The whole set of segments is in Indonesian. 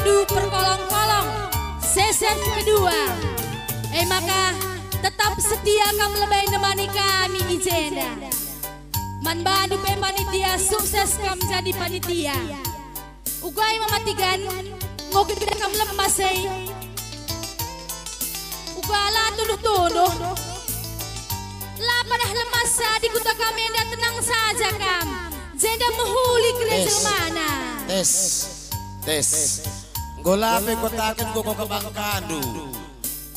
Madu perkolong-kolong season kedua. Maka tetap setia kamu lebih nemani kami Ijenda. Man bandu panitia sukses kamu jadi panitia. Ugai mematikan ngokit kita kamu lemasai. Ugala tuduh-tuduh. Lah padah lemasa di kota kami anda tenang saja kam. Jenda menghuli ke mana? Tes. Golape kotakan ko ke Bangkandu.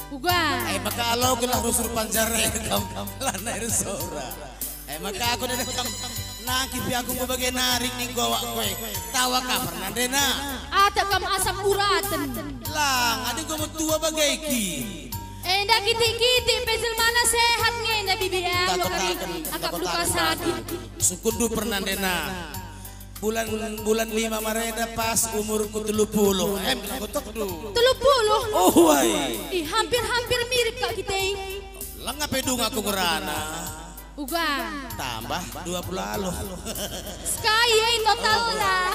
Uga. Maka alau gelah rusur panjare kam lana sora. Maka aku dah nangki pi aku bagai narik ning gowak kowe. Tawa ka Fernandena. Ata kam asam uraten. Lang, ada gua tua bagai ki. Endak kiti-kiti pesel mana sehat ngenda bibian agak luka sakit. Sukundu Fernandena. Bulan 5 mareda pas umurku 30. Kotok du. 30. Oh wai. Hampir mirip kak kita. Lah ngapedung aku ngerana. Uga. Tambah 20 lalu. Sekaya total lah.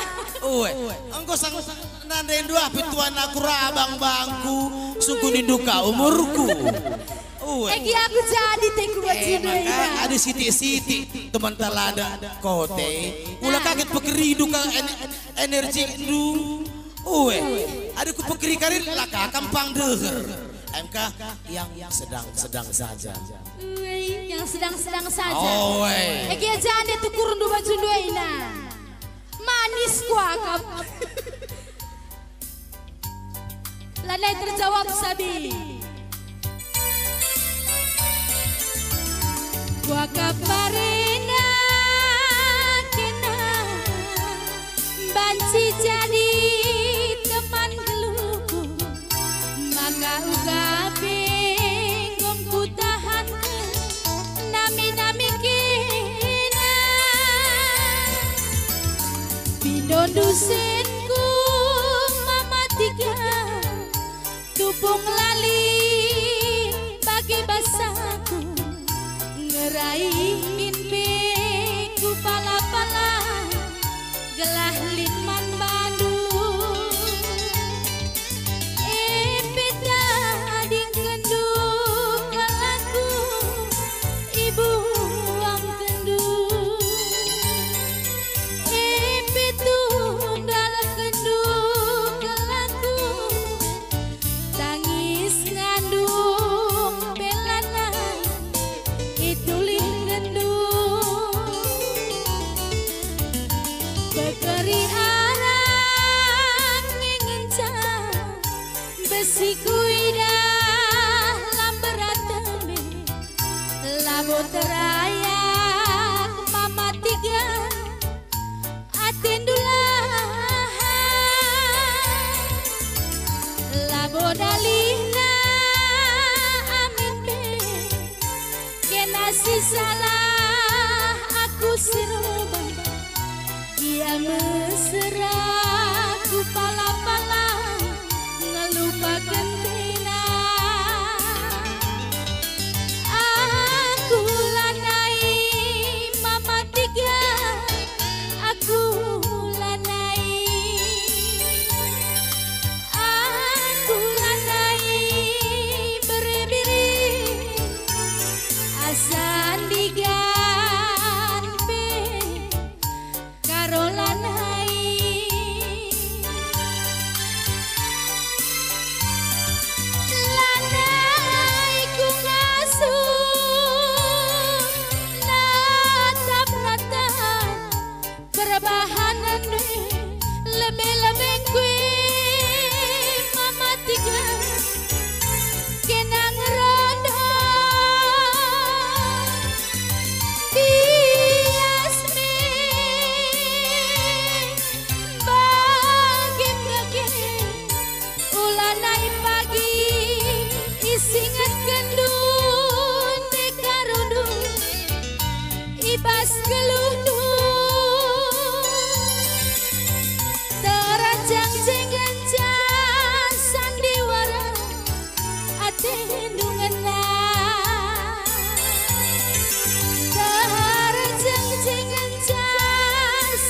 Engkau sang nandain dua pituan aku rabang bangku. Sungguh duka umurku. Eki aku jadi teku bacina. Ada siti-siti teman talada kote. Ulah kaget pekeri duka energi du. Ada ku pekeri karir lah kampang deher. MK yang sedang saja. Yang sedang saja. Eki aja anda tuh kurun dua baju duaina. Manis kuakam. Lalai terjawab sabi. Kuakap marina kena banci jadi teman geluku. Maka ugape ngomku tahan nami kena Pindon dusenku mama tiga tupung lali bagi basaku ngerai mimpiku pala-pala gelah litman madu teraya mama tiga atendulah labo dalina amin be kena si salah aku seroba dia mesra ku pala-pala ngelupakan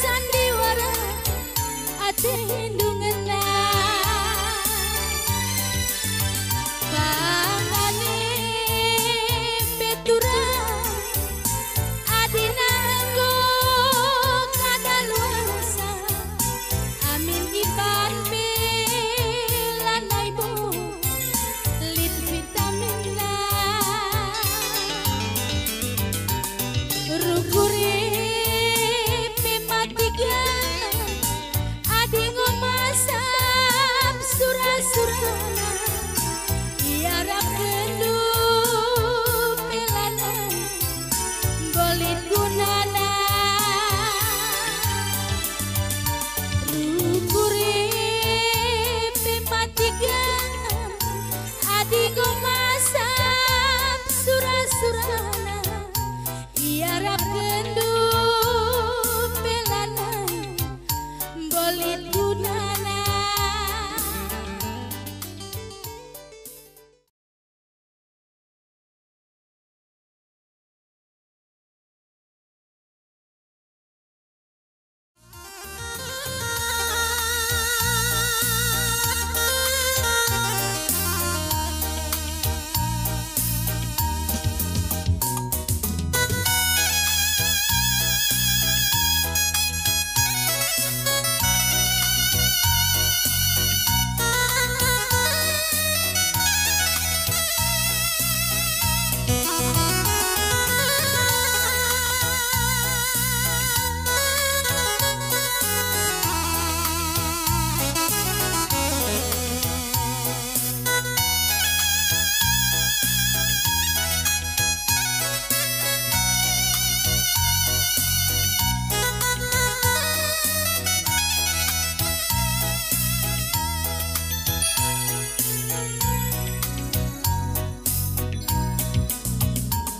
sandiwara ate ndungena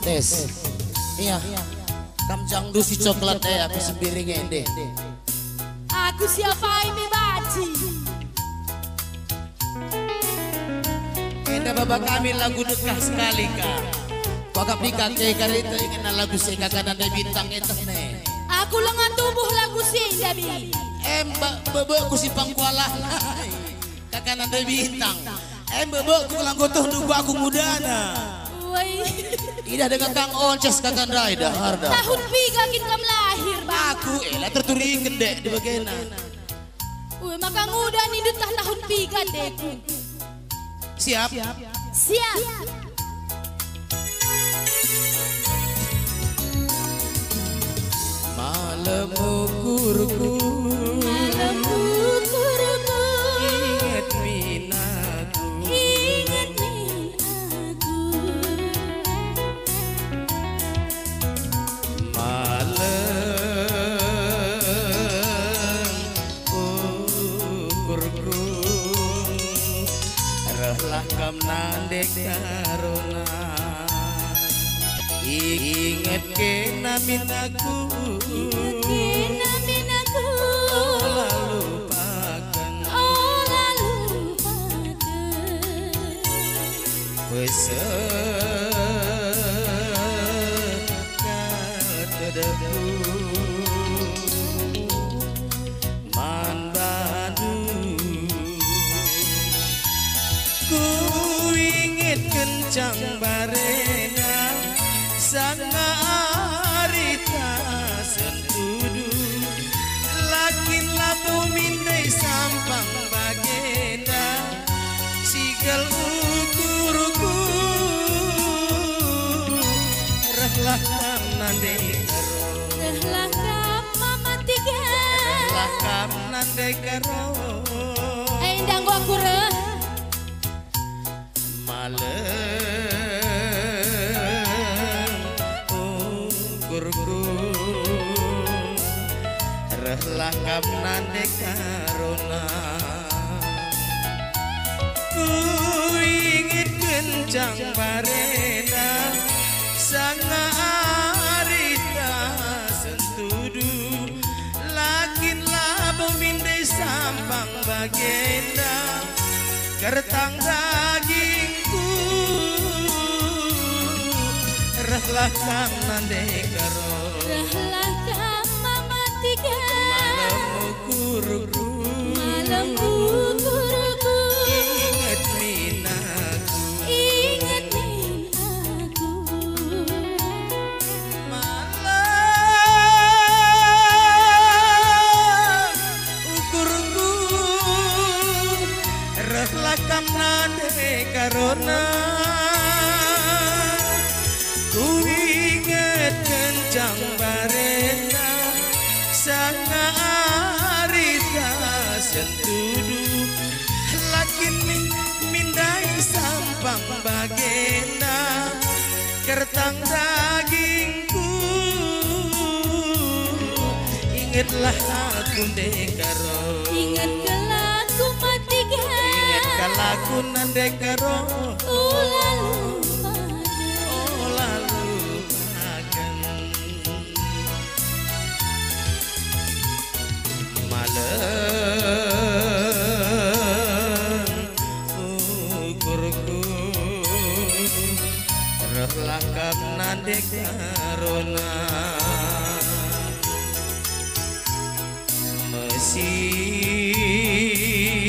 Tes. Iya. Kamjang dusi coklat aku sendiri ngende. Aku siapa ini baci? Enda bapak kami lagu dekah sekali kak. Wakap dikake kali itu ingin lagu seka kanan dari bintang itu nih. Aku lengan tubuh lagu sing Dabi. Bebek ku simpang kuala. Kakanan dari bintang. Bebek ku lang gotoh nunggu aku mudana. Woi. Ida dengan Kang Onces kakak Raida harda. Tahun piga kin kam lahir bang. Aku terturi gede di bagian. Woi maka muda nih detah tahun piga deku. Siap. Siap. Malam ukurku. Malam ukurku. Ingat minaku. Ingat minaku. Malam ukurku. Rahlah kam nandek karuna. Ingat kena minaku. Sekadaku man badu ku ingin kencang barena sana arita sentudu lakin labu mindai sampang bagenda sigal ukuruku rahlah kam nandai karo Rahlah kam mama tiga. rahlah kam nandai karo Indang gua kure. malam ukurku rahlah kam nandai karona ku ingin kencang barena sanga arita sentudu lakin labu mindai sampang bagenda kertang dagingku rahlah kam nandai karo Rahlah kam mama tiga. malam ukurku Malam ukurku. ingat minaku Ingat minaku. malam ukurku rahlah kam nandai karona ku ingat kencang barena sanga arita sentudu lakin mindai sampang bagenda kertang dagingku ingatlah aku dekaro Ingat kelaku matiga. ingat kalaku nandekaro lalu akan malam ukurku rahlah kam nandek karona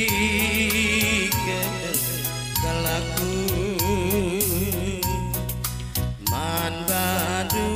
mesih kalaku man badu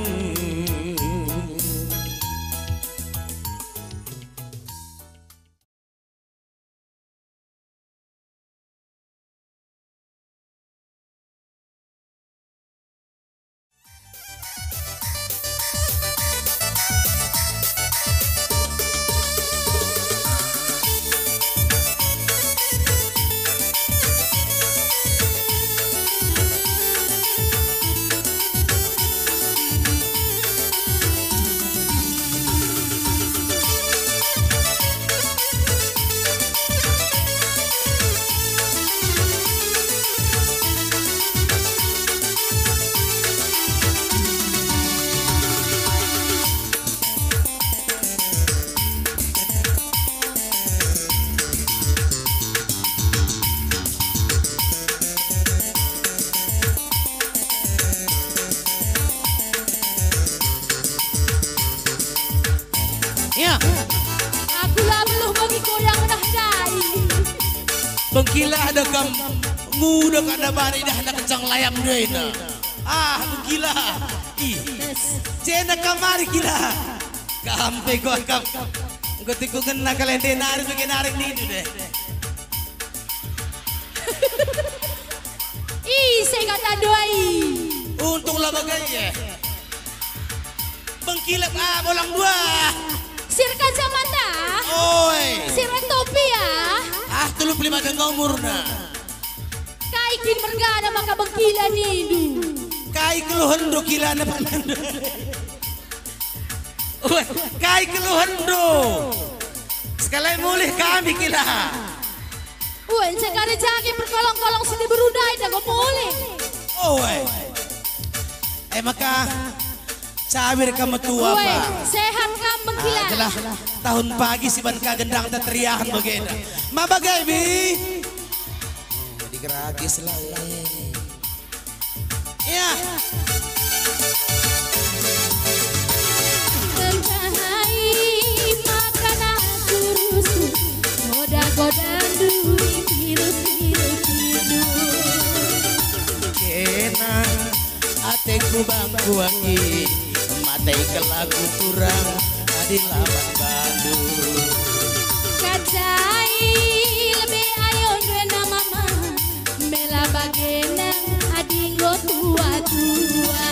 gila ada kam muda kada bari dah ada kencang layam deh na. Ah gila. Ih. Cena kamari gila. Kampe gua kam. Gotiku kena kalende narik bikin narik nih deh. Ih, saya kata doai. Untunglah bagainya. Bengkilap bolang dua. Sirkan Samanta. Oi. Sirkan topi ya. Ah, 35 dengan umurna. Kai kin mergana maka bengkila nidu. Kai keluhan do kilana panando. Oi, kai keluhan do. Sekali mulih kami kila. Uen sekarang jaki berkolong-kolong sini berudai dah kau boleh. Oi. Maka cabir kamu tua apa? Sehat kamu bengkila. Adalah tahun pagi si ban kagendang teriakan begini. Ma bagai bi? Digeragis lah. Ya. Tercahai makan aku rusuh. Goda-goda duri biru-biru. Kena ateku bangku aki. Matai kelaku kurang adilaman Bandung. Kacai lebih ayo dua mama bela bagena adinggo tua-tua.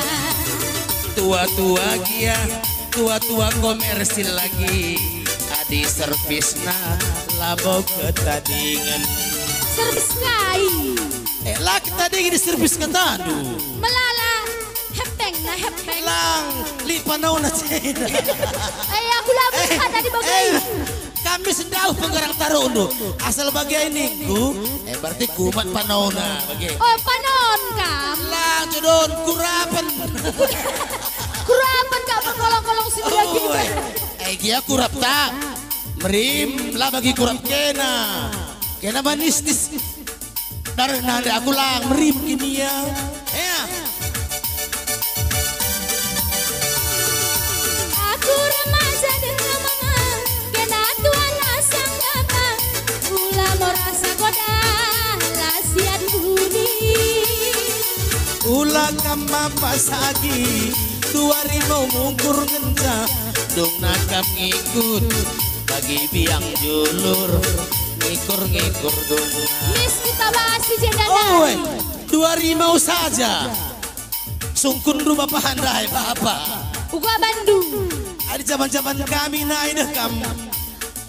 Tua-tua kia, tua-tua komersil lagi. Adi servisna labo ketadingan. Servis kai. Laki tadi di servis ketadu. Melala hepeng na hepeng. Lang lipanau na cina. Aku labus ada di bagai. Kami sedau penggarang tarundo. Asal bagai ninggu, berarti kumat panauna bagai. Oh panon kam. Lang jodon kurapan. Kurapan kak berkolong-kolong sini lagi. Gia kurap tak. Merim lah bagi kurap kena. Kena manistis. Dari nada aku lang merim kini ya. Aku remaja dengan mama, kena tuan asang apa, ula mau rasa goda, lasian budi. Ula kama pasagi, 2000 mungkur ngenca, dong nakam ngikut, bagi biang julur, ngikur dong. Miss kita basi jenana. Oh, 2000 saja. Sungkun rumah pahandai apa? Uga Bandung. Ada zaman-zaman kami naik deh kamu.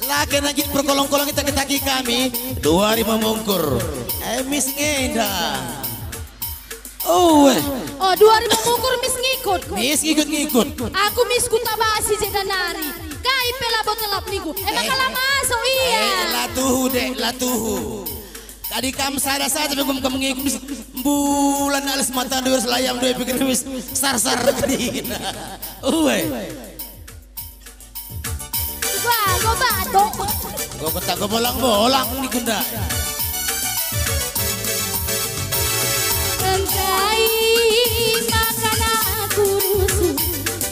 Lagi lagi perkolong-kolong kita ketaki kami 2000 mungkur. Miss ngeda. Oh, 2000 mungkur miss ngikut. Miss ngikut. Aku miss ku tabasi jenanari. Kai pela botelap niku. Kalah masuk iya. Latuhu. Tadi kamu sada saja begum kamu ngikut bulan alas mata dua selayam dua pikir wis sar tadi. Wah, go batok. Go ketak go bolang di kunda. Engkai makan aku rusuh.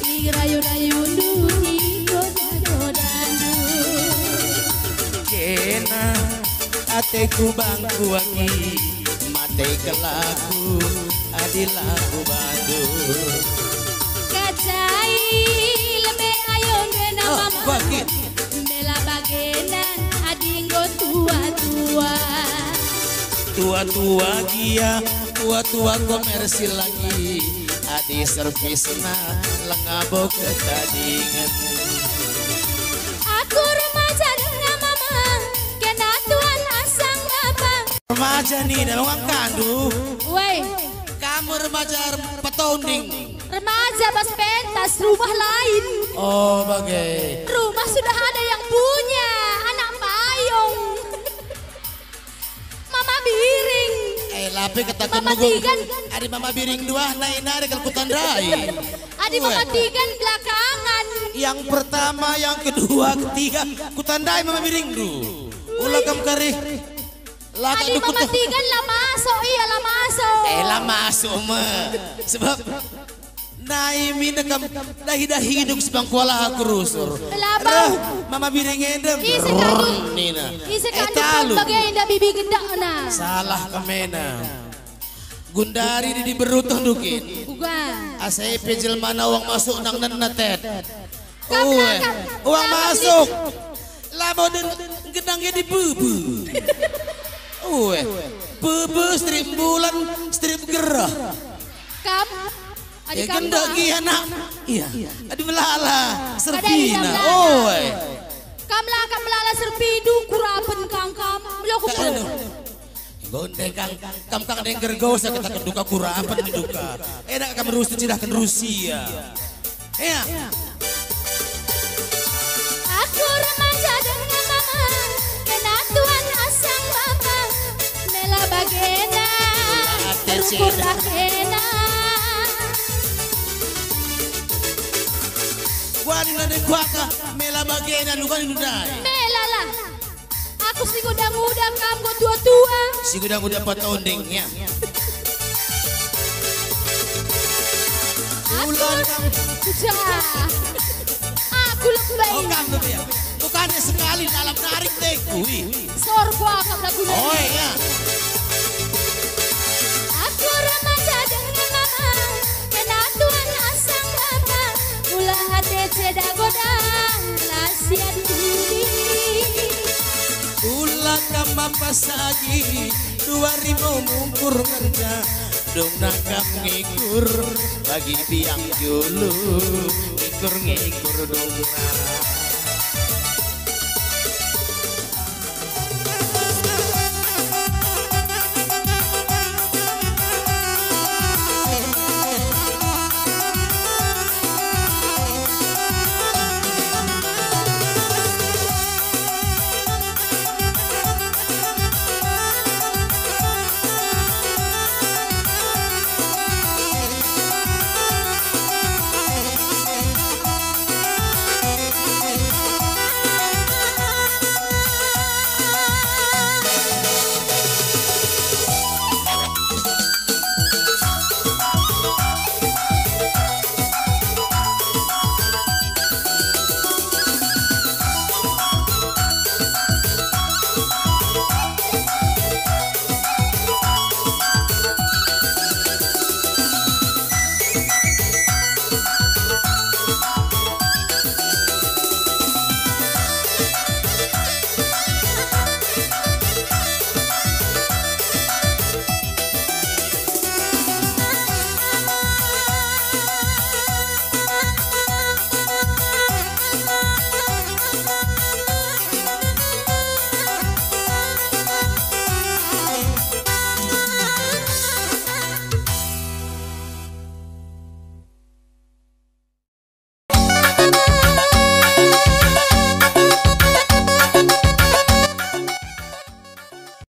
Irayu-rayu duhi goda-godandu. Kena ateku bangku wangi mate kelaku adilaku batu. Kacai lebih ayo ngena mama. Bela bagena adinggo tua-tua. Tua-tua gia, tua-tua komersil lagi. Adi servisna lengabo ketadingan. Aku remaja dengan mama, kena tuan asang apa. Remaja nih dalam orang kandu. Woi, kamu remaja petonding. Remaja bas pentas rumah lain. Oh bagai. Rumah sudah ada yang punya, anak payung. Mama biring. Lapi kata Mama Tigan. Ada mama biring dua naik kalau kutandai. Ada Mama Tigan belakangan. Yang pertama, yang kedua, ketiga, kutandai mama biring du. Ulakam kari. Ada Mama Tigan lah masuk, iya lah masuk. Lah masuk me. Sebab Naimi nakam dahi hidung sebang kuala aku rusur. Labau. Mama birengendem. Nina. Isi kandung bagai indah bibi gendak na. Salah kemena. Gundari di berutuh dukin. Bukan. Asai pejel mana uang masuk nang netet. Kam. Uang masuk. Lama dan gedangnya di bubu. Bubu strip bulan strip gerah. Kam. Ya gendak giana. Iya. Aduh melala. Serpina. Kam lala serpidu kurapen kangkam. Melaku Gondeng kam deng gergo sa kita keduka kurapan duka. Enak kam rusuh cidahkan Rusia. Ya. Aku remaja dengan mama, kenatuan asang bapa, mela bagena, terukur kena. Wanita de kuaka mela bagena lukan indai. Mela lah. Aku si gudang-gudang kamu tua-tua. Si gudang-gudang patondengnya. Aku lebay. Oh kamu ya. Bukannya sekali dalam narik deh. Sorgo akam lagu. Oh ya. Aku remaja dengan mama, kenatuan asang bapa, ulah hati cedak godang, lasia diri. Ulah kamampas saji 2000 mungkur kerja dong nakam ngikur bagi biang julu ngikur dong